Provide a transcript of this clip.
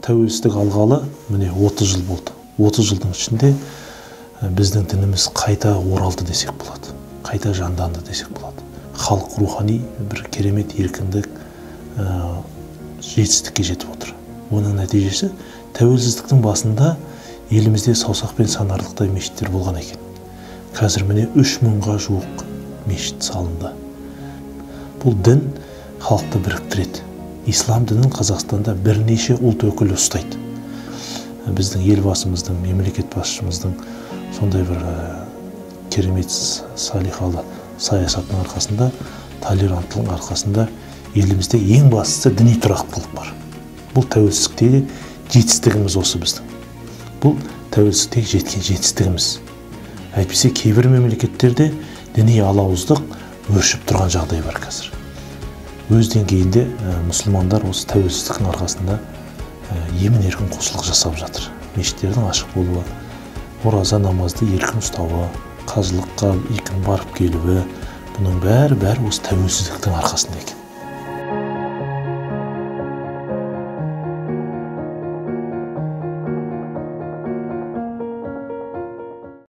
Тәуелсіздік алғалы міне 30 жыл болды. 30 жылдың ішінде біздің дініміз қайта оралды десек болады. Қайта жанданды десек болады. Халық рухани бір керемет еркіндік, жетістікке жетіп отыр. Оның нәтижесі тәуелсіздіктің басында елімізде саусақпен санарлықтай мешіттер болған екен. Қазір міне 3000-ға жуық мешіт салынды. Бұл дін халықты біріктіреді. Ислам дінін Қазақстанда бірнеше ұлт өкілі ұстайды. Біздің елбасымыздың, мемлекет басшымыздың сондай бір керемет салихалы саясатының арқасында, толеранттылың арқасында елімізде ең бастысы діни тұрақтылық бар. Бұл тәуелсіздіктегі жетістігіміз осы біздің. Бұл тәуелсіздіктегі жеткен жетістігіміз. Әйтпесе кейбір мемлекеттерде діни алауыздық өршіп тұрған жағдай бар қазір. Өз деңгейінде мұсылмандар осы тәуелсіздіктің арқасында емін-еркін құлшылық жасап жатыр. Мешіттердің ашық болуы, ораза намазды еркін ұстауы, қажылыққа еркін барып келуі, бұның бәрі осы тәуелсіздіктің арқасында екен.